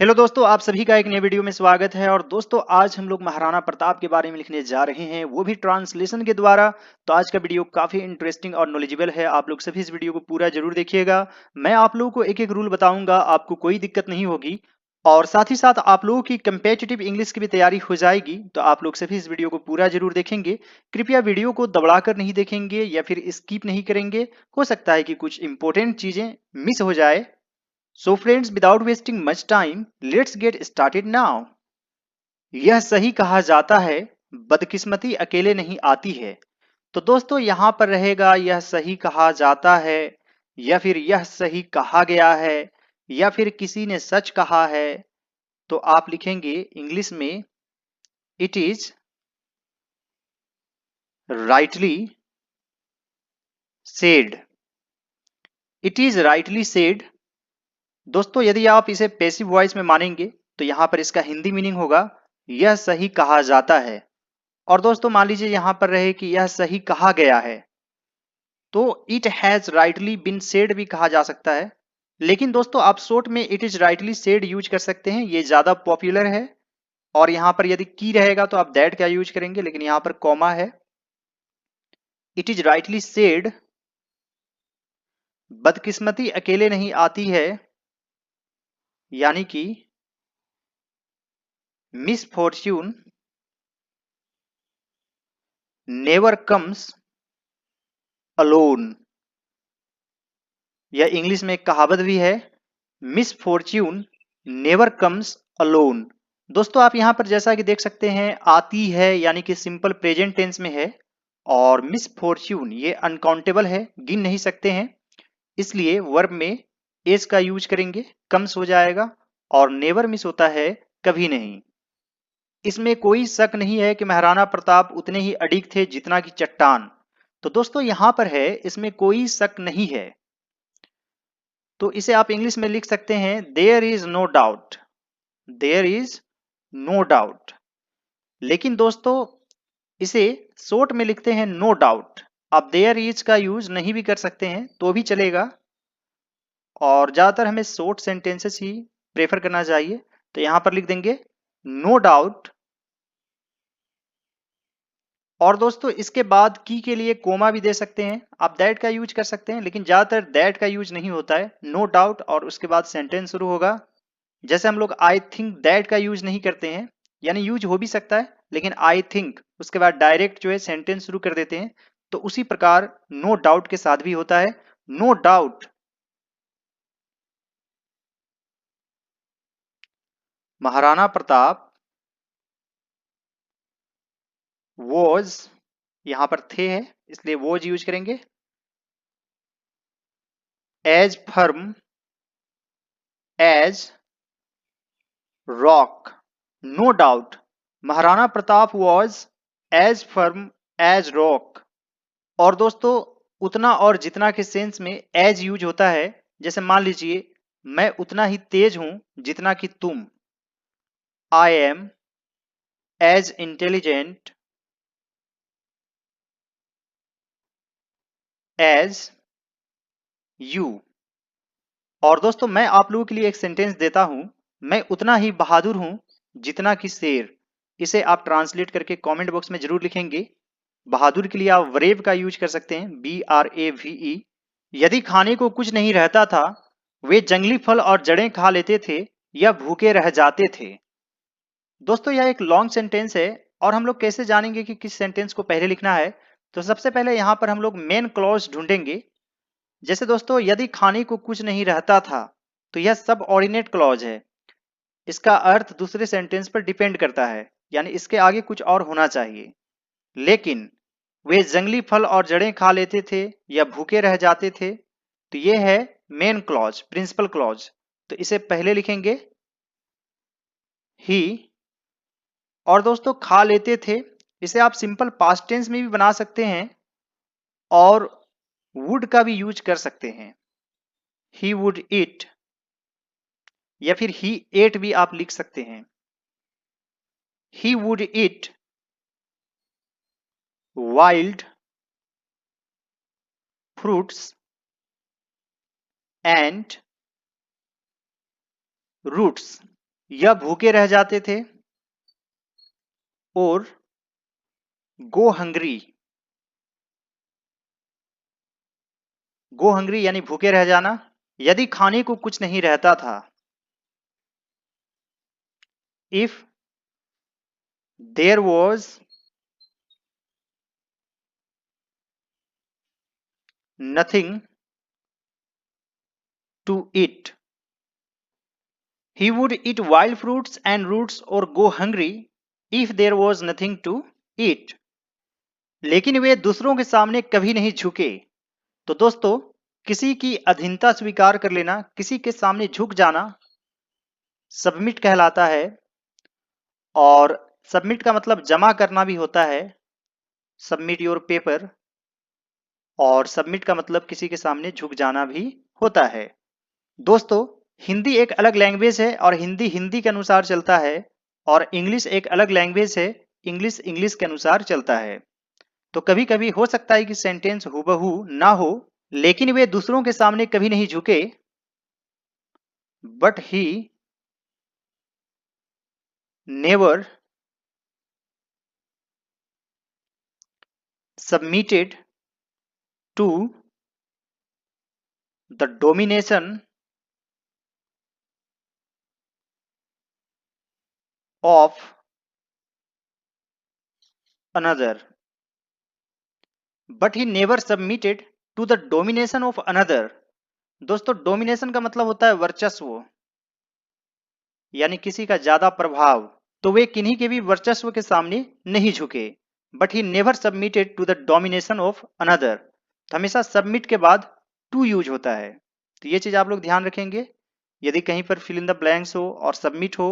Hello दोस्तों, आप सभी का एक नए वीडियो में स्वागत है। और दोस्तों, आज हम लोग महाराणा प्रताप के बारे में लिखने जा रहे हैं, वो भी ट्रांसलेशन के द्वारा। तो आज का वीडियो काफी इंटरेस्टिंग और नॉलेजेबल है। आप लोग सभी इस वीडियो को पूरा जरूर देखिएगा। मैं आप लोगों को एक एक रूल बताऊंगा, आपको कोई दिक्कत नहीं होगी। और साथ ही साथ आप लोगों की कंपेटिटिव इंग्लिश की भी तैयारी हो जाएगी। तो आप लोग सभी इस वीडियो को पूरा जरूर देखेंगे। कृपया वीडियो को दबड़ाकर नहीं देखेंगे या फिर स्किप नहीं करेंगे। हो सकता है कि कुछ इंपॉर्टेंट चीजें मिस हो जाए। So friends, without wasting much time, let's get started now. यह सही कहा जाता है, बदकिस्मती अकेले नहीं आती है। तो दोस्तों यहाँ पर रहेगा यह सही कहा जाता है, या फिर यह सही कहा गया है, या फिर किसी ने सच कहा है। तो आप लिखेंगे इंग्लिश में it is rightly said. It is rightly said. दोस्तों यदि आप इसे पैसिव वॉइस में मानेंगे तो यहाँ पर इसका हिंदी मीनिंग होगा यह सही कहा जाता है। और दोस्तों मान लीजिए यहां पर रहे कि यह सही कहा गया है, तो it has rightly bin said भी कहा जा सकता है। लेकिन दोस्तों आप शॉर्ट में it is rightly said use कर सकते हैं, ये ज्यादा पॉपुलर है। और यहां पर यदि की रहेगा तो आप दैट क्या यूज करेंगे, लेकिन यहां पर कॉमा है। इट इज राइटली सेड, बदकिस्मती अकेले नहीं आती है, यानी कि मिसफॉर्च्यून नेवर कम्स अलोन। या इंग्लिश में एक कहावत भी है, मिसफॉर्च्यून नेवर कम्स अलोन। दोस्तों आप यहां पर जैसा कि देख सकते हैं आती है यानी कि सिंपल प्रेजेंट टेंस में है, और मिसफॉर्च्यून ये अनकाउंटेबल है, गिन नहीं सकते हैं। इसलिए वर्ब में एज का यूज करेंगे, कम्स हो जाएगा। और नेवर मिस होता है कभी नहीं। इसमें कोई शक नहीं है कि महाराणा प्रताप उतने ही अडिग थे जितना कि चट्टान। तो दोस्तों यहां पर है, इसमें कोई शक नहीं है। तो इसे आप इंग्लिश में लिख सकते हैं there is no doubt. There is no doubt. लेकिन दोस्तों इसे शॉर्ट में लिखते हैं नो डाउट। आप देयर इज का यूज नहीं भी कर सकते हैं तो भी चलेगा, और ज्यादातर हमें शॉर्ट सेंटेंसेस ही प्रेफर करना चाहिए। तो यहां पर लिख देंगे नो डाउट। और दोस्तों इसके बाद की के लिए कोमा भी दे सकते हैं, आप दैट का यूज कर सकते हैं, लेकिन ज्यादातर दैट का यूज नहीं होता है। नो डाउट और उसके बाद सेंटेंस शुरू होगा। जैसे हम लोग आई थिंक दैट का यूज नहीं करते हैं, यानी यूज हो भी सकता है, लेकिन आई थिंक उसके बाद डायरेक्ट जो है सेंटेंस शुरू कर देते हैं। तो उसी प्रकार नो डाउट के साथ भी होता है, no doubt Maharana Pratap was, यहां पर थे है इसलिए वॉज यूज करेंगे, as firm as rock. No doubt Maharana Pratap was as firm as rock. और दोस्तों उतना और जितना के सेंस में एज यूज होता है। जैसे मान लीजिए मैं उतना ही तेज हूं जितना कि तुम। I am as intelligent as you. और दोस्तों मैं आप लोगों के लिए एक सेंटेंस देता हूं, मैं उतना ही बहादुर हूं जितना कि शेर। इसे आप ट्रांसलेट करके कमेंट बॉक्स में जरूर लिखेंगे। बहादुर के लिए आप ब्रेव का यूज कर सकते हैं, BRAVE। यदि खाने को कुछ नहीं रहता था, वे जंगली फल और जड़ें खा लेते थे या भूखे रह जाते थे। दोस्तों यह एक लॉन्ग सेंटेंस है, और हम लोग कैसे जानेंगे कि किस सेंटेंस को पहले लिखना है। तो सबसे पहले यहां पर हम लोग मेन क्लॉज ढूंढेंगे। जैसे दोस्तों यदि खाने को कुछ नहीं रहता था, तो यह सब ऑर्डिनेट क्लॉज है। इसका अर्थ दूसरे सेंटेंस पर डिपेंड करता है, यानी इसके आगे कुछ और होना चाहिए। लेकिन वे जंगली फल और जड़ें खा लेते थे या भूखे रह जाते थे, तो ये है मेन क्लॉज, प्रिंसिपल क्लॉज। तो इसे पहले लिखेंगे ही। और दोस्तों खा लेते थे, इसे आप सिंपल पास्ट टेंस में भी बना सकते हैं, और वुड का भी यूज कर सकते हैं, ही वुड ईट। या फिर ही एट भी आप लिख सकते हैं, he would eat wild fruits and roots. या भूखे रह जाते थे, और गो हंग्री। गो हंग्री यानी भूखे रह जाना, यदि खाने को कुछ नहीं रहता था। If there was nothing to eat, he would eat wild fruits and roots or go hungry if there was nothing to eat। लेकिन वे दूसरों के सामने कभी नहीं झुके। तो दोस्तों, किसी की अधीनता स्वीकार कर लेना, किसी के सामने झुक जाना सबमिट कहलाता है। और सबमिट का मतलब जमा करना भी होता है, सबमिट योर पेपर। और सबमिट का मतलब किसी के सामने झुक जाना भी होता है। दोस्तों, हिंदी एक अलग लैंग्वेज है और हिंदी हिंदी के अनुसार चलता है, और इंग्लिश एक अलग लैंग्वेज है, इंग्लिश इंग्लिश के अनुसार चलता है। तो कभी कभी हो सकता है कि सेंटेंस हूबहू ना हो, लेकिन वे दूसरों के सामने कभी नहीं झुके, but he never submitted to the domination of another। but he never submitted to the domination of another। दोस्तों, डोमिनेशन का मतलब होता है वर्चस्व, यानी किसी का ज्यादा प्रभाव। तो वे किन्हीं के भी वर्चस्व के सामने नहीं झुके। But he never submitted to the domination of another. हमेशा सबमिट के बाद टू यूज होता है, तो ये चीज आप लोग ध्यान रखेंगे। यदि कहीं पर फिल इन द ब्लैंक्स हो और सबमिट हो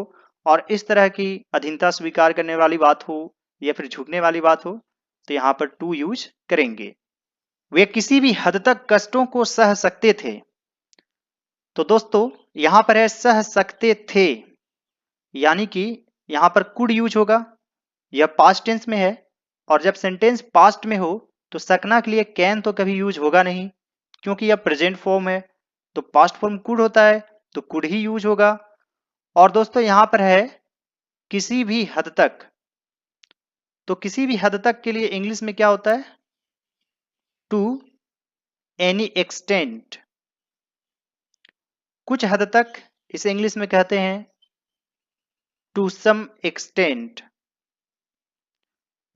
और इस तरह की अधीनता स्वीकार करने वाली बात हो या फिर झुकने वाली बात हो, तो यहाँ पर टू यूज करेंगे। वे किसी भी हद तक कष्टों को सह सकते थे। तो दोस्तों, यहां पर है सह सकते थे, यानी कि यहां पर कुड यूज होगा। यह पास्ट टेंस में है, और जब सेंटेंस पास्ट में हो तो सकना के लिए कैन तो कभी यूज होगा नहीं, क्योंकि यह प्रेजेंट फॉर्म है। तो पास्ट फॉर्म कुड होता है, तो कुड ही यूज होगा। और दोस्तों, यहां पर है किसी भी हद तक। तो किसी भी हद तक के लिए इंग्लिश में क्या होता है? To any extent. कुछ हद तक इसे इंग्लिश में कहते हैं टू सम एक्सटेंट,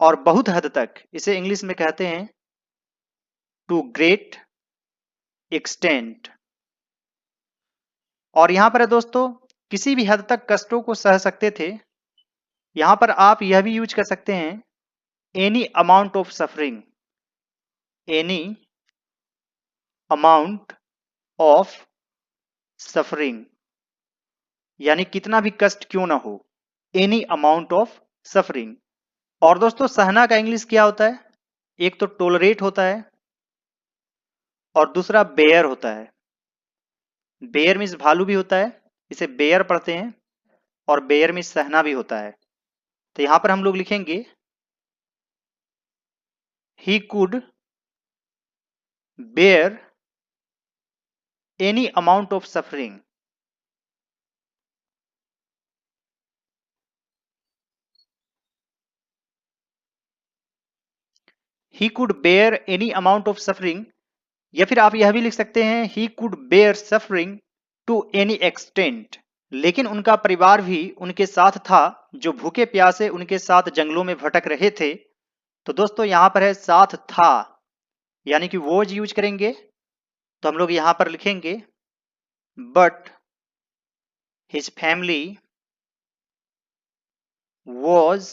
और बहुत हद तक इसे इंग्लिश में कहते हैं टू ग्रेट एक्सटेंट। और यहां पर है दोस्तों, किसी भी हद तक कष्टों को सह सकते थे। यहां पर आप यह भी यूज कर सकते हैं any amount of suffering. Any amount of suffering, यानी कितना भी कष्ट क्यों ना हो, एनी अमाउंट ऑफ सफरिंग। और दोस्तों, सहना का इंग्लिश क्या होता है? एक तो टोलरेट होता है और दूसरा बेयर होता है। बेयर मीन्स भालू भी होता है, इसे बेयर पढ़ते हैं, और बेयर मीन्स सहना भी होता है। तो यहां पर हम लोग लिखेंगे he could bear any amount of suffering. He could bear any amount of suffering, या फिर आप यह भी लिख सकते हैं he could bear suffering to any extent. लेकिन उनका परिवार भी उनके साथ था, जो भूखे प्यासे उनके साथ जंगलों में भटक रहे थे। तो दोस्तों, यहां पर है साथ था, यानी कि वॉज यूज करेंगे। तो हम लोग यहां पर लिखेंगे but his family was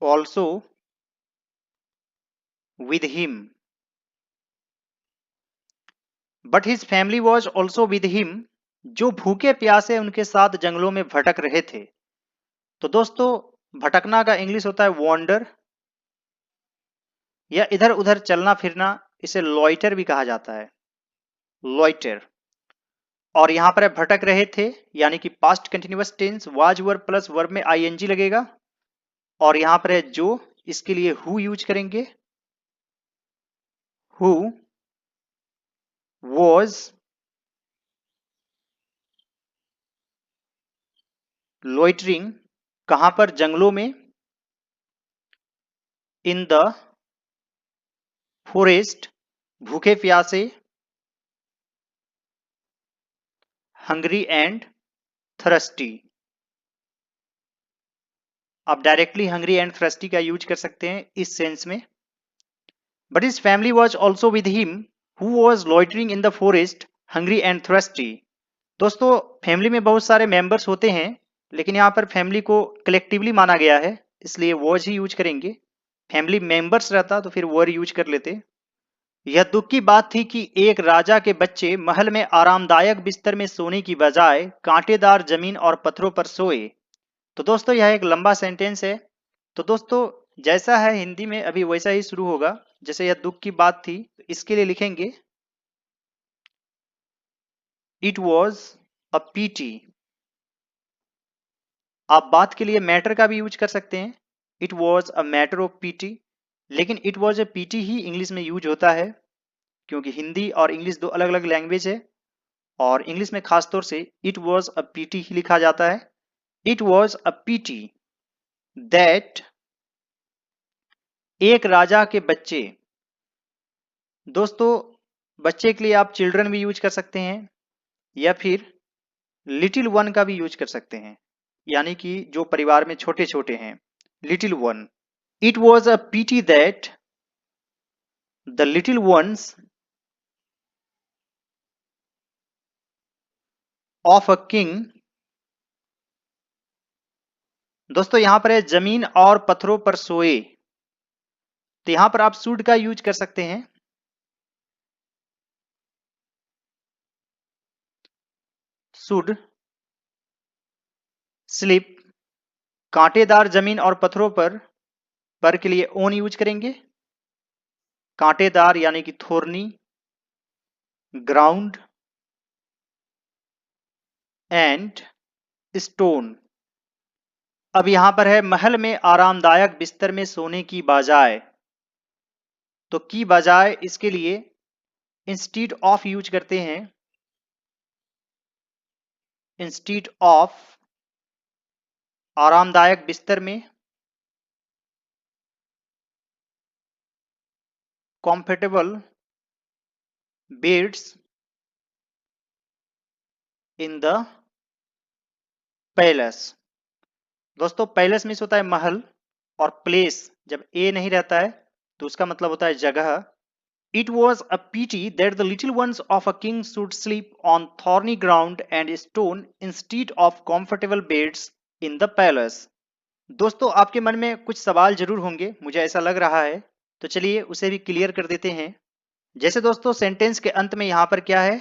also with him. But his family was also with him, जो भूखे प्यासे उनके साथ जंगलों में भटक रहे थे। तो दोस्तों, भटकना का इंग्लिश होता है वॉन्डर, या इधर उधर चलना फिरना, इसे लॉइटर भी कहा जाता है, लॉइटर। और यहां पर भटक रहे थे, यानी कि past continuous tense, was were plus verb में आईएनजी लगेगा। और यहां पर है जो, इसके लिए हु यूज करेंगे, हु वॉज लोइटरिंग कहां पर? जंगलों में। इन द फॉरेस्ट भूखे प्यासे। Hungry and thirsty. आप डायरेक्टली हंग्री एंड थ्रस्टी का यूज कर सकते हैं इस सेंस में। But his family was also with him who was loitering in the forest hungry and thirsty. दोस्तों फैमिली में बहुत सारे मेंबर्स होते हैं, लेकिन यहाँ पर फैमिली को कलेक्टिवली माना गया है, इसलिए वॉज ही यूज करेंगे। फैमिली मेंबर्स रहता तो फिर वर यूज कर लेते। यह दुख की बात थी कि एक राजा के बच्चे महल में आरामदायक बिस्तर में सोने की बजाय कांटेदार जमीन और पत्थरों पर सोए। तो दोस्तों यह एक लंबा सेंटेंस है। तो दोस्तों जैसा है हिंदी में अभी वैसा ही शुरू होगा। जैसे यह दुख की बात थी, तो इसके लिए लिखेंगे इट वॉज अ पीटी। आप बात के लिए मैटर का भी यूज कर सकते हैं, it was a matter of pity. लेकिन इट वॉज अ पीटी ही इंग्लिश में यूज होता है, क्योंकि हिंदी और इंग्लिश दो अलग अलग लैंग्वेज है, और इंग्लिश में खासतौर से इट वॉज अ पीटी ही लिखा जाता है। It was a PT that एक राजा के बच्चे। दोस्तों बच्चे के लिए आप चिल्ड्रन भी यूज कर सकते हैं, या फिर लिटिल वन का भी यूज कर सकते हैं, यानी कि जो परिवार में छोटे छोटे हैं, little one. It was a PT that the little ones of a king. दोस्तों यहां पर है जमीन और पत्थरों पर सोए, तो यहां पर आप शुड का यूज कर सकते हैं। शुड स्लिप, कांटेदार जमीन और पत्थरों पर के लिए ओन यूज करेंगे। कांटेदार यानी कि थोरनी, ग्राउंड एंड स्टोन। अब यहां पर है महल में आरामदायक बिस्तर में सोने की बजाय, तो की बजाय इसके लिए इंस्टीड ऑफ यूज करते हैं। इंस्टीड ऑफ आरामदायक बिस्तर में, comfortable beds in the palace. दोस्तों पैलेस मीन्स होता है महल, और प्लेस जब ए नहीं रहता है तो उसका मतलब होता है जगह। It was a pity that the little ones of a king should sleep on thorny ground and stone instead of comfortable beds in the palace। दोस्तों आपके मन में कुछ सवाल जरूर होंगे, मुझे ऐसा लग रहा है, तो चलिए उसे भी क्लियर कर देते हैं। जैसे दोस्तों सेंटेंस के अंत में यहां पर क्या है?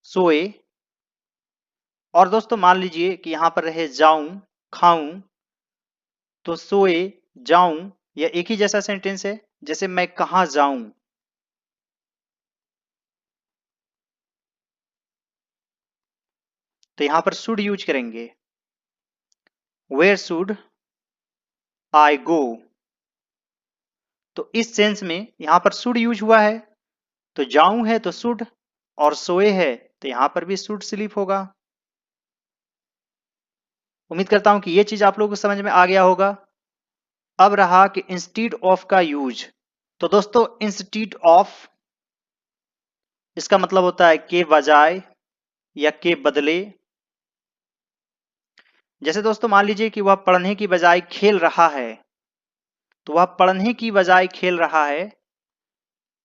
सोए। और दोस्तों मान लीजिए कि यहां पर रहे जाऊं, खाऊं, तो सोए, जाऊं, यह एक ही जैसा सेंटेंस है। जैसे मैं कहां जाऊं, तो यहां पर शुड यूज करेंगे। वेयर शुड आई गो। तो इस सेंस में यहां पर शुड यूज हुआ है, तो जाऊं है तो शुड, और सोए है तो यहां पर भी शुड स्लीप होगा। उम्मीद करता हूं कि यह चीज आप लोगों को समझ में आ गया होगा। अब रहा कि इंस्टीड ऑफ का यूज। तो दोस्तों इंस्टीड ऑफ इसका मतलब होता है के बजाय या के बदले। जैसे दोस्तों मान लीजिए कि वह पढ़ने की बजाय खेल रहा है, तो वह पढ़ने की बजाय खेल रहा है,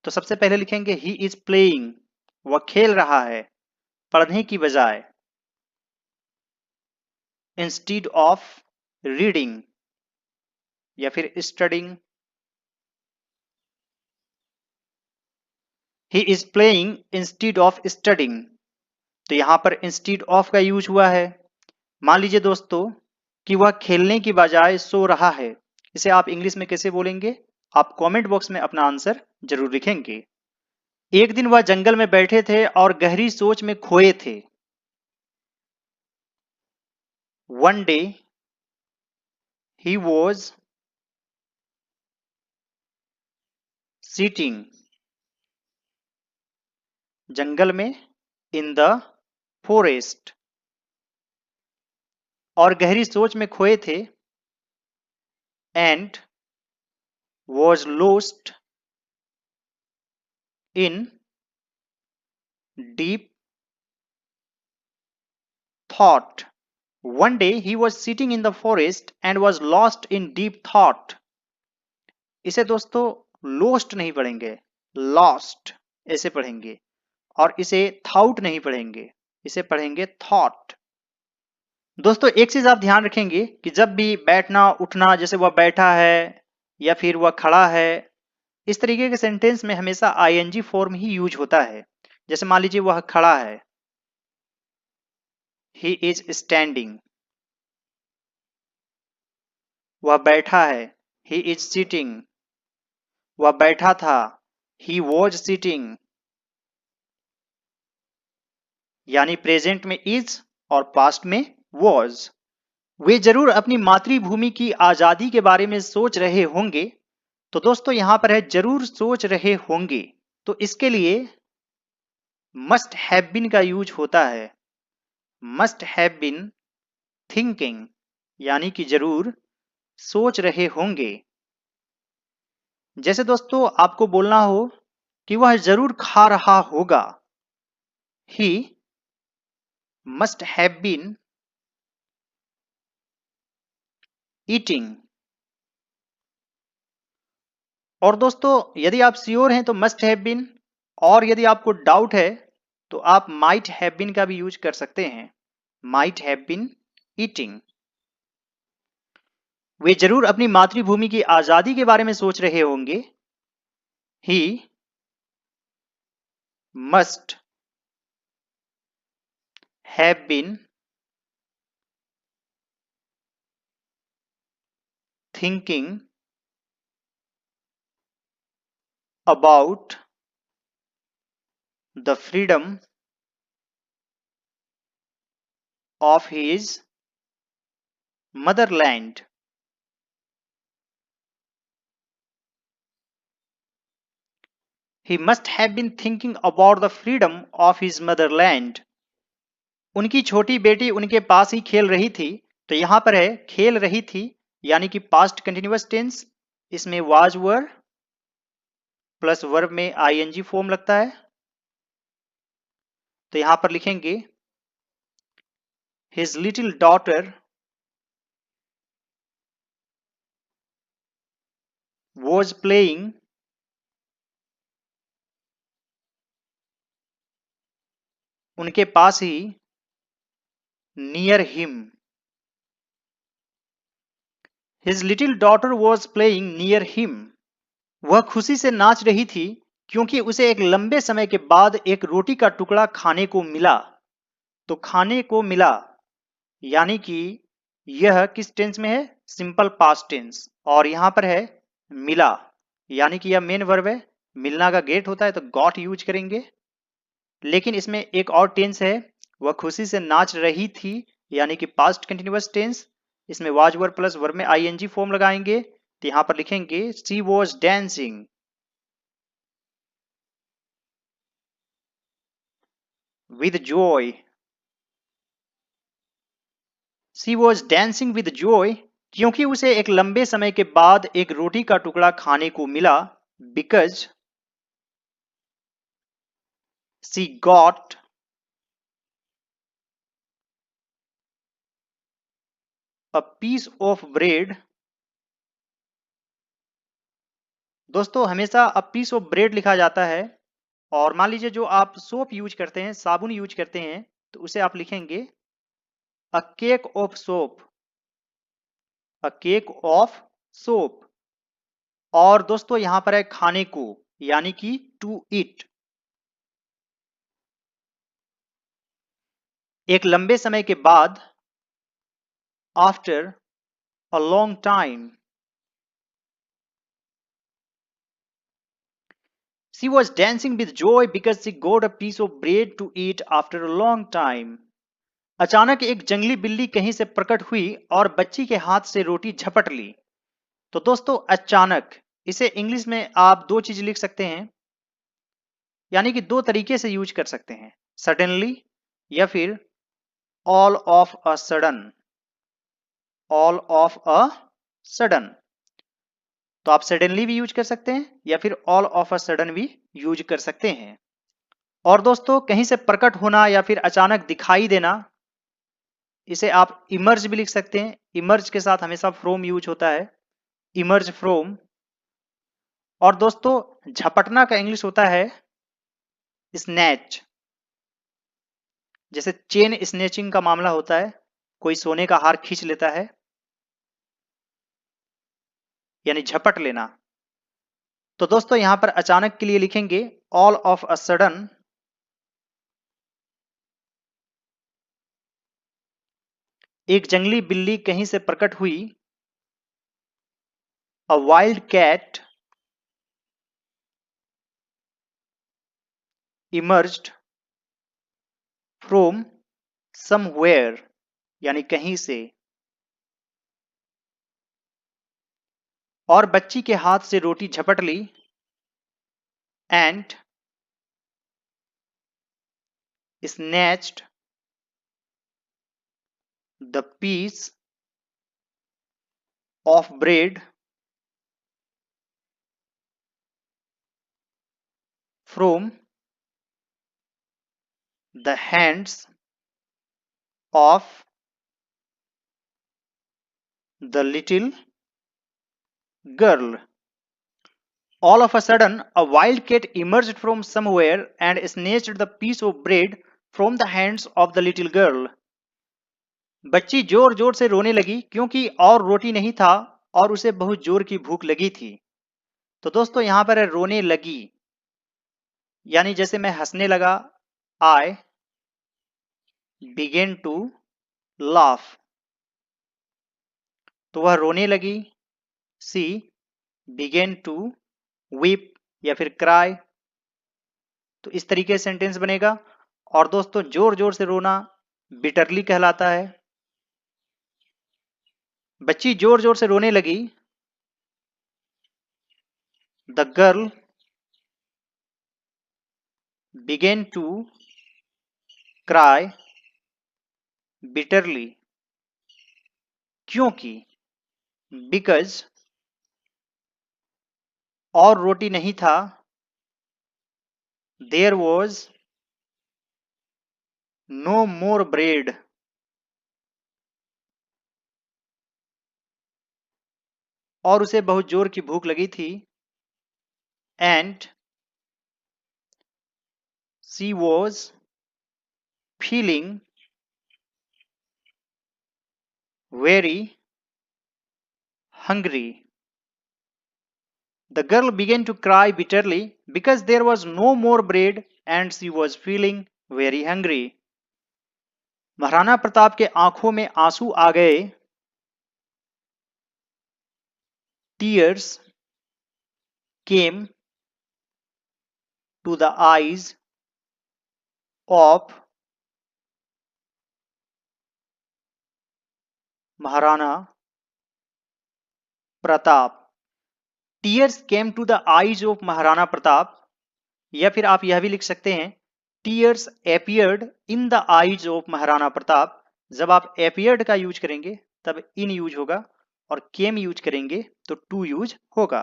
तो सबसे पहले लिखेंगे ही इज प्लेइंग, वह खेल रहा है पढ़ने की बजाय। इंस्टीड ऑफ रीडिंग या फिर studying, he is playing instead of studying, तो यहां पर इंस्टीड ऑफ का यूज हुआ है। मान लीजिए दोस्तों कि वह खेलने की बजाय सो रहा है, इसे आप इंग्लिश में कैसे बोलेंगे? आप कमेंट बॉक्स में अपना आंसर जरूर लिखेंगे। एक दिन वह जंगल में बैठे थे और गहरी सोच में खोए थे। One day he was sitting, जंगल में, इन द फॉरेस्ट, और गहरी सोच में खोए थे, and was lost in deep thought. One day he was sitting in the forest and was lost in deep thought. इसे दोस्तों lost नहीं पढ़ेंगे, lost ऐसे पढ़ेंगे, और इसे thought नहीं पढ़ेंगे, इसे पढ़ेंगे thought। दोस्तों एक चीज आप ध्यान रखेंगे कि जब भी बैठना उठना, जैसे वह बैठा है या फिर वह खड़ा है, इस तरीके के सेंटेंस में हमेशा ing फॉर्म ही यूज होता है। जैसे मान लीजिए वह खड़ा है, he is standing, वह बैठा है, he is sitting, वह बैठा था, he was sitting। यानी प्रेजेंट में is और पास्ट में was। वे जरूर अपनी मातृभूमि की आजादी के बारे में सोच रहे होंगे। तो दोस्तों यहां पर है जरूर सोच रहे होंगे, तो इसके लिए मस्ट हैव बीन का यूज होता है। मस्ट हैव बीन थिंकिंग, यानी कि जरूर सोच रहे होंगे। जैसे दोस्तों आपको बोलना हो कि वह जरूर खा रहा होगा, he must have been eating. और दोस्तों यदि आप श्योर हैं तो मस्ट हैव बीन, और यदि आपको डाउट है तो आप माइट हैव बीन का भी यूज कर सकते हैं। Might have been eating. वे जरूर अपनी मातृभूमि की आजादी के बारे में सोच रहे होंगे, he must have been thinking about the freedom of his motherland। He must have been thinking about the freedom of his motherland। उनकी छोटी बेटी उनके पास ही खेल रही थी, तो यहां पर है खेल रही थी, यानी कि पास्ट कंटिन्यूअस टेंस। इसमें वाज वर प्लस वर्ब में आईएनजी फॉर्म लगता है, तो यहां पर लिखेंगे his little daughter was playing उनके पास ही near him। His little daughter was playing near him। वह खुशी से नाच रही थी क्योंकि उसे एक लंबे समय के बाद एक रोटी का टुकड़ा खाने को मिला। तो खाने को मिला यानी कि यह किस टेंस में है? Simple past tense. और यहां पर है मिला, यानी कि यह मेन वर्ब है। मिलना का गेट होता है तो गॉट यूज करेंगे। लेकिन इसमें एक और टेंस है, वह खुशी से नाच रही थी, यानी कि पास्ट कंटिन्यूअस टेंस। इसमें वाज वर्ब प्लस वर्ब में आईएनजी फॉर्म लगाएंगे, तो यहां पर लिखेंगे she was dancing with Joy. She was dancing with Joy क्योंकि उसे एक लंबे समय के बाद एक रोटी का टुकड़ा खाने को मिला। Because she got a piece of bread. दोस्तों हमेशा अ पीस ऑफ ब्रेड लिखा जाता है, और मान लीजिए जो आप सोप यूज करते हैं, साबुन यूज करते हैं, तो उसे आप लिखेंगे अ cake of soap. A cake of soap. और दोस्तों यहां पर है खाने को, यानी कि टू ईट। एक लंबे समय के बाद, after a long time. She was dancing with joy because she got a piece of bread to eat after a long time। अचानक एक जंगली बिल्ली कहीं से प्रकट हुई और बच्ची के हाथ से रोटी झपट ली। तो दोस्तों अचानक, इसे इंग्लिश में आप दो चीज लिख सकते हैं, यानी कि दो तरीके से यूज कर सकते हैं, सडनली या फिर all of a sudden. All of a sudden. तो आप सडनली भी यूज कर सकते हैं या फिर ऑल ऑफ अ सडन भी यूज कर सकते हैं। और दोस्तों कहीं से प्रकट होना या फिर अचानक दिखाई देना, इसे आप इमर्ज भी लिख सकते हैं। इमर्ज के साथ हमेशा फ्रोम यूज होता है, इमर्ज फ्रोम। और दोस्तों झपटना का इंग्लिश होता है स्नैच। जैसे चेन स्नेचिंग का मामला होता है, कोई सोने का हार खींच लेता है, यानी झपट लेना। तो दोस्तों यहां पर अचानक के लिए लिखेंगे ऑल ऑफ अ सडन। एक जंगली बिल्ली कहीं से प्रकट हुई, a wild cat emerged from somewhere, यानी कहीं से। और बच्ची के हाथ से रोटी झपट ली, and snatched the piece of bread from the hands of the little girl. All of a sudden, a wild cat emerged from somewhere and snatched the piece of bread from the hands of the little girl. बच्ची जोर जोर से रोने लगी क्योंकि और रोटी नहीं था और उसे बहुत जोर की भूख लगी थी। तो दोस्तों यहां पर है रोने लगी, यानी जैसे मैं हंसने लगा, I began to laugh, तो वह रोने लगी, सी began to weep या फिर cry। तो इस तरीके से सेंटेंस बनेगा। और दोस्तों जोर जोर से रोना बिटरली कहलाता है। बच्ची जोर जोर से रोने लगी, the girl began to cry bitterly, क्योंकि बिकॉज और रोटी नहीं था, there was no more bread, और उसे बहुत जोर की भूख लगी थी, and she was feeling very hungry. The girl began to cry bitterly because there was no more bread and she was feeling very hungry. Maharana Pratap के आंखों में आंसू आ गए, tears came to the eyes of Maharana Pratap. Tears came to the eyes of Maharana Pratap, या फिर आप यह भी लिख सकते हैं tears appeared in the eyes of Maharana Pratap. जब आप एपियर्ड का यूज करेंगे तब इन यूज होगा, और केम यूज करेंगे तो टू यूज होगा।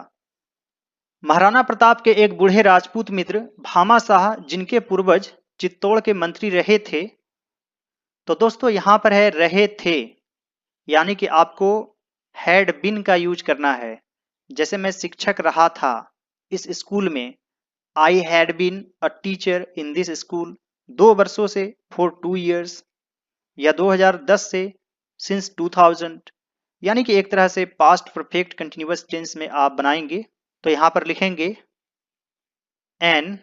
महाराणा प्रताप के एक बूढ़े राजपूत मित्र भामा शाह, जिनके पूर्वज चित्तौड़ के मंत्री रहे थे। तो दोस्तों यहां पर है रहे थे, यानी कि आपको हैड बिन का यूज करना है। जैसे मैं शिक्षक रहा था इस स्कूल में, I had been a teacher in this school, 2 वर्षों से फॉर 2 years, या 2010 से सिंस 2000, यानी कि एक तरह से पास्ट परफेक्ट कंटिन्यूअस टेंस में आप बनाएंगे। तो यहां पर लिखेंगे N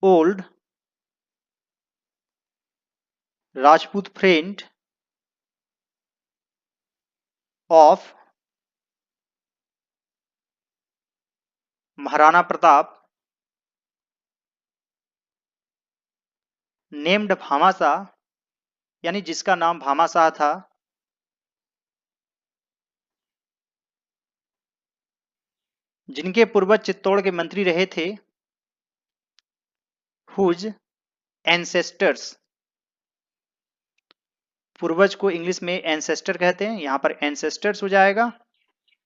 old Rajput friend of Maharana Pratap named Bhamashah, यानी जिसका नाम भामाशाह था, जिनके पूर्वज चित्तौड़ के मंत्री रहे थे, हुज एंसेस्टर्स पूर्वज को इंग्लिश में एंसेस्टर कहते हैं, यहां पर एंसेस्टर्स हो जाएगा।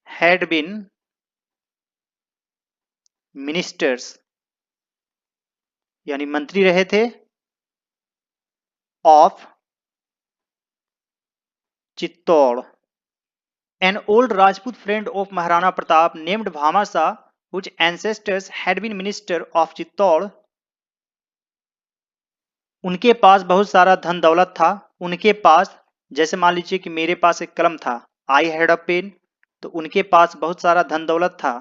हैड बीन मिनिस्टर्स यानी मंत्री रहे थे, of Chittor. An old Rajput friend of Maharana Pratap named Bhamashah which ancestors had been minister of Chittor. उनके पास बहुत सारा धन दौलत था। उनके पास, जैसे मान लीजिए कि मेरे पास एक कलम था, आई हैड अ पेन, तो उनके पास बहुत सारा धन दौलत था।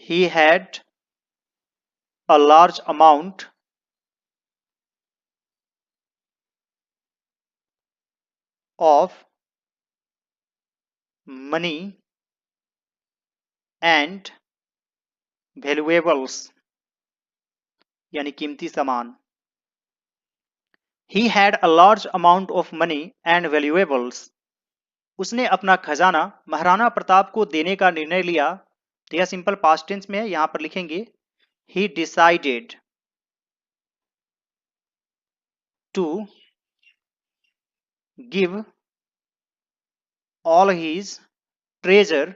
He had a large amount of money and valuables यानी कीमती सामान। He had a large amount of money and valuables. उसने अपना खजाना महाराणा प्रताप को देने का निर्णय लिया। तो यह सिंपल पास्ट टेंस में है, यहां पर लिखेंगे he decided to give all his treasure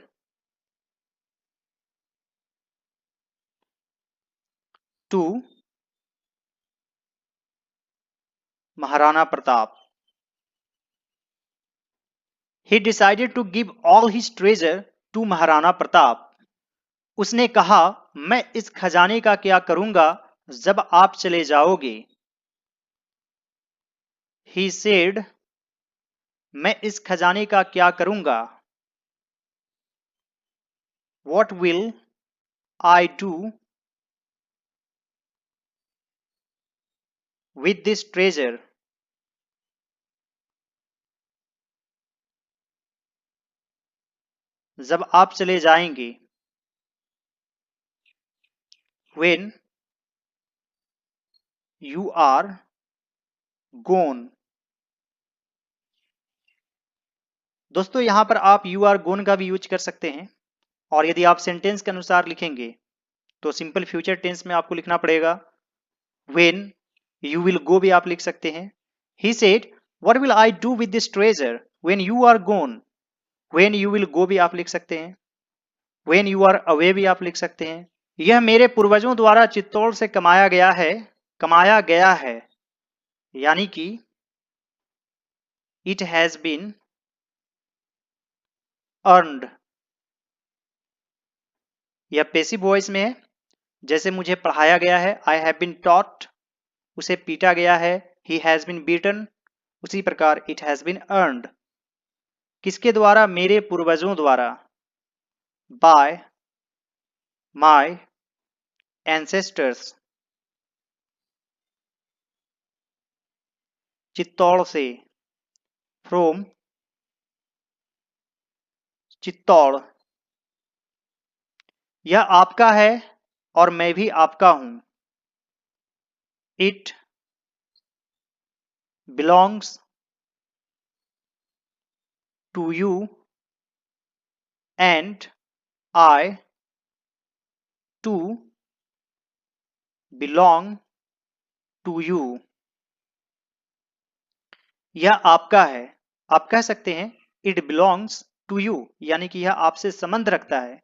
to Maharana Pratap. He decided to give all his treasure to Maharana Pratap. उसने कहा, मैं इस खजाने का क्या करूंगा जब आप चले जाओगे। He said, मैं इस खजाने का क्या करूंगा। What will I do with this treasure? जब आप चले जाएंगे। When you are gone। दोस्तों यहां पर आप यू आर गोन का भी यूज कर सकते हैं, और यदि आप सेंटेंस के अनुसार लिखेंगे तो सिंपल फ्यूचर टेंस में आपको लिखना पड़ेगा। When you will go भी आप लिख सकते हैं। He said, what will I do with this treasure when you are gone? When you will go भी आप लिख सकते हैं। When you are away भी आप लिख सकते हैं। यह मेरे पूर्वजों द्वारा चित्तौड़ से कमाया गया है, यानी कि it has been earned। यह पैसिव वॉइस में है, जैसे मुझे पढ़ाया गया है, I have been taught, उसे पीटा गया है, he has been beaten, उसी प्रकार it has been earned। किसके द्वारा? मेरे पूर्वजों द्वारा। by my ancestors। चित्तौड़ से, from चित्तौड़। यह आपका है और मैं भी आपका हूं। It belongs to you and I too belong to you। यह आपका है, आप कह सकते हैं it belongs to you, यानी कि यह आपसे संबंध रखता है।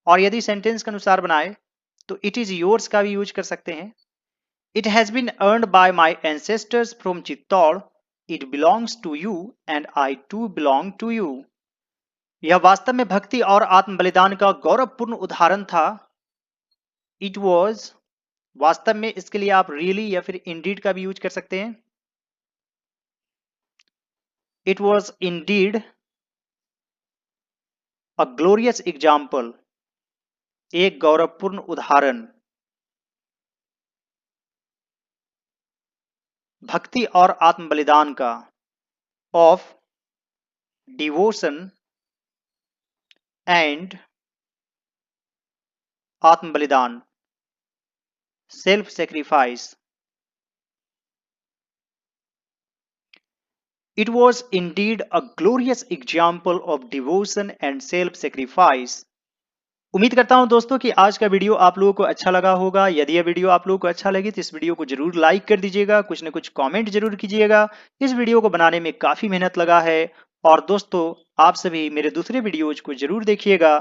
और यदि सेंटेंस के अनुसार बनाए तो it is yours का भी यूज कर सकते हैं। It has been earned by my ancestors from Chittor। It belongs to you and I too belong to you। यह वास्तव में भक्ति और आत्म बलिदान का गौरवपूर्ण उदाहरण था। It was, वास्तव में इसके लिए आप really या फिर indeed का भी यूज कर सकते हैं। It was indeed a glorious example, एक गौरवपूर्ण उदाहरण। भक्ति और आत्म बलिदान का, of devotion and आत्म बलिदान, self sacrifice. It was indeed a glorious example of devotion and self sacrifice। उम्मीद करता हूं दोस्तों कि आज का वीडियो आप लोगों को अच्छा लगा होगा। यदि यह वीडियो आप लोगों को अच्छा लगे तो इस वीडियो को जरूर लाइक कर दीजिएगा, कुछ न कुछ कमेंट जरूर कीजिएगा। इस वीडियो को बनाने में काफी मेहनत लगा है। और दोस्तों, आप सभी मेरे दूसरे वीडियोज को जरूर देखिएगा।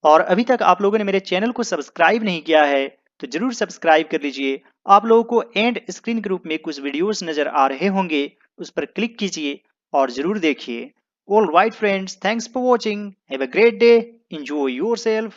और अभी तक आप लोगों ने मेरे चैनल को सब्सक्राइब नहीं किया है तो जरूर सब्सक्राइब कर लीजिए। आप लोगों को एंड स्क्रीन के रूप में कुछ वीडियोस नजर आ रहे होंगे, उस पर क्लिक कीजिए और जरूर देखिए। All right friends, thanks for watching, have a great day, enjoy yourself।